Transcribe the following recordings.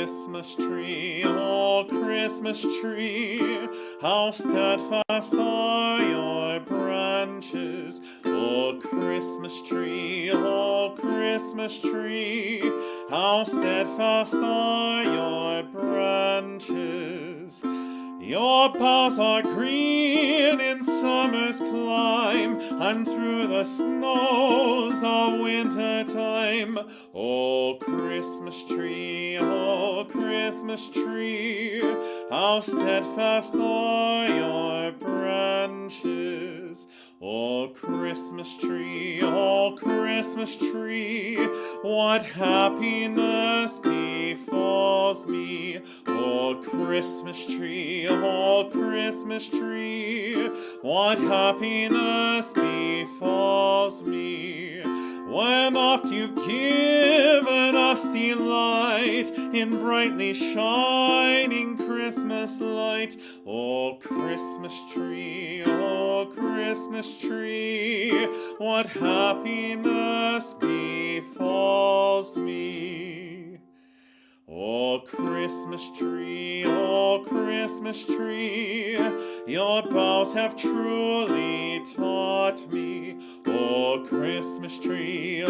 Christmas tree, oh Christmas tree, how steadfast are your branches. Oh Christmas tree, oh Christmas tree, how steadfast are your branches. Your boughs are green in summer's clime, and through the snows of winter time. O Christmas tree, how steadfast are your branches. O Christmas tree, what happiness befalls me. O Christmas tree, what happiness befalls me. When oft you've given us delight in brightly shining Christmas light. O Christmas tree, what happiness befalls me. O Christmas tree, your boughs have truly taught me. O Christmas tree,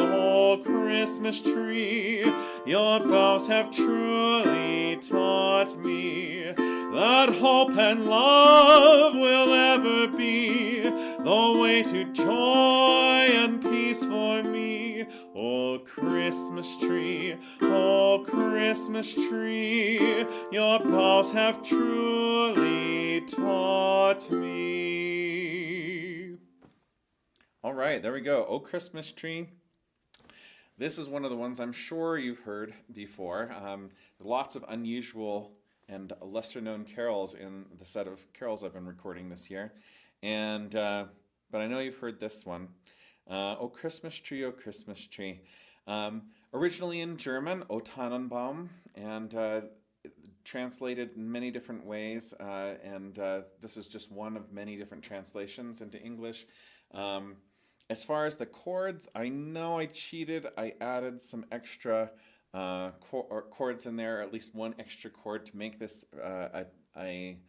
your boughs have truly taught me that hope and love will ever be the way to joy and peace for me. O Christmas tree, your boughs have truly taught me. All right, there we go. O Christmas tree. This is one of the ones I'm sure you've heard before. Lots of unusual and lesser-known carols in the set of carols I've been recording this year. And but I know you've heard this one. O Christmas tree, O Christmas tree. Originally in German, O Tannenbaum, and translated in many different ways. This is just one of many different translations into English. As far as the chords, I know I cheated. I added some extra chords in there, at least one extra chord to make this a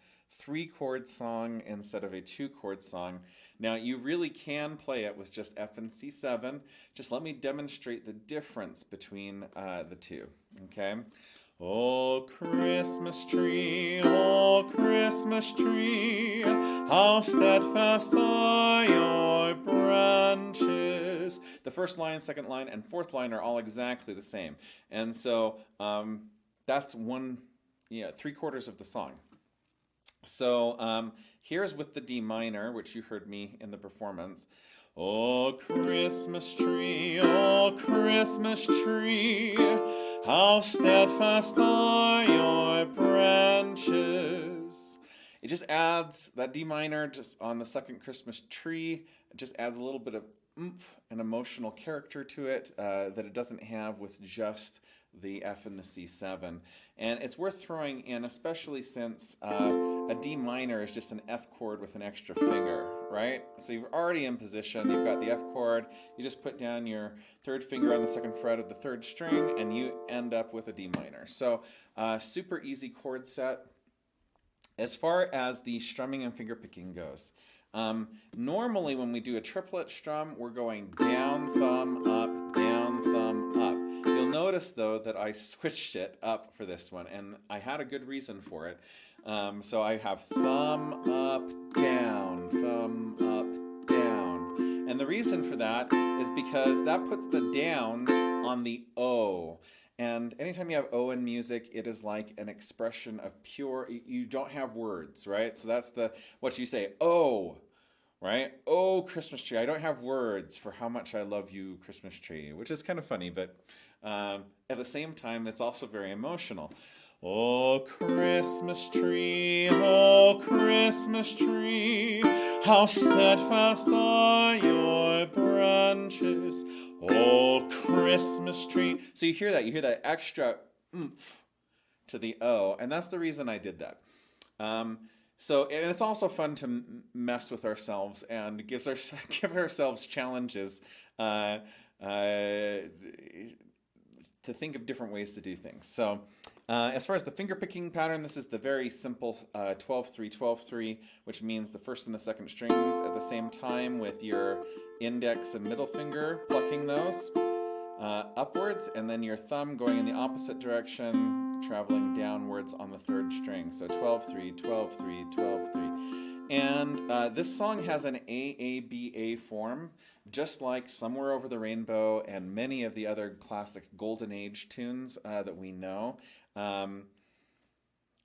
3-chord song instead of a 2-chord song. Now you really can play it with just F and C7. Just let me demonstrate the difference between the two, okay? O Christmas tree, how steadfast are your branches. The first line, second line, and fourth line are all exactly the same. And so that's 3/4 of the song. So here's with the D minor, which you heard me in the performance. O Christmas tree, how steadfast are your branches. It just adds, that D minor just on the second Christmas tree, it just adds a little bit of oomph and emotional character to it that it doesn't have with just the F and the C7. And it's worth throwing in, especially since a D minor is just an F chord with an extra finger, right? So you're already in position, you've got the F chord, you just put down your third finger on the second fret of the third string, and you end up with a D minor. So super easy chord set. As far as the strumming and finger picking goes, normally when we do a triplet strum, we're going down, thumb, up, down, thumb, up. You'll notice though that I switched it up for this one, and I had a good reason for it. So I have thumb up, down, thumb up, down. And the reason for that is because that puts the downs on the O. And anytime you have O in music, it is like an expression of pure, you don't have words, right? So that's what you say, oh, right? Oh, Christmas tree. I don't have words for how much I love you, Christmas tree, which is kind of funny, but at the same time, it's also very emotional. Oh, Christmas tree, how steadfast are your branches. Oh, Christmas tree. So you hear that extra oomph to the O, and that's the reason I did that. And it's also fun to mess with ourselves and give ourselves challenges to think of different ways to do things. So As far as the finger picking pattern, this is the very simple 12-3, 12-3, which means the first and the second strings at the same time with your index and middle finger plucking those upwards, and then your thumb going in the opposite direction, traveling downwards on the third string. So 12-3, 12-3, 12-3. And this song has an AABA form, just like Somewhere Over the Rainbow and many of the other classic Golden Age tunes that we know.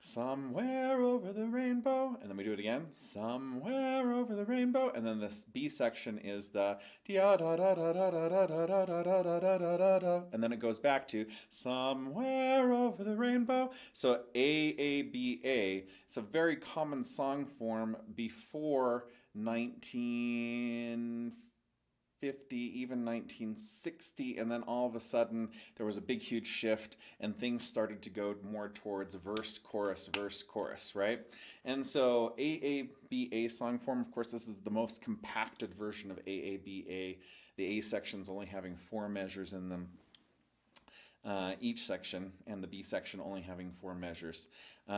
Somewhere over the rainbow, and then we do it again. Somewhere over the rainbow, and then this B section is the da da da da da da da da da da da da da, and then it goes back to somewhere over the rainbow. So AABA. It's a very common song form before 1950, even 1960, and then all of a sudden there was a big huge shift and things started to go more towards verse chorus, right? And so AABA song form, of course, this is the most compacted version of AABA, the A sections only having 4 measures in them each section, and the B section only having 4 measures.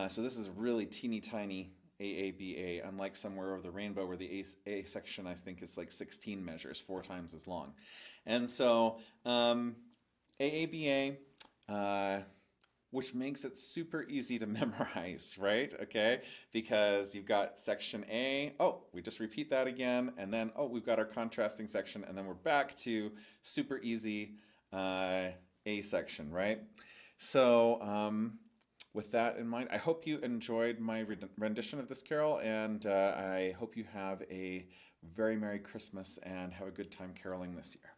So this is really teeny tiny AABA, unlike Somewhere Over the Rainbow where the A section I think is like 16 measures, 4 times as long. And so AABA, which makes it super easy to memorize, right? Okay, because you've got section A, oh, we just repeat that again, and then, oh, we've got our contrasting section, and then we're back to super easy A section, right? So, with that in mind, I hope you enjoyed my rendition of this carol, and I hope you have a very Merry Christmas and have a good time caroling this year.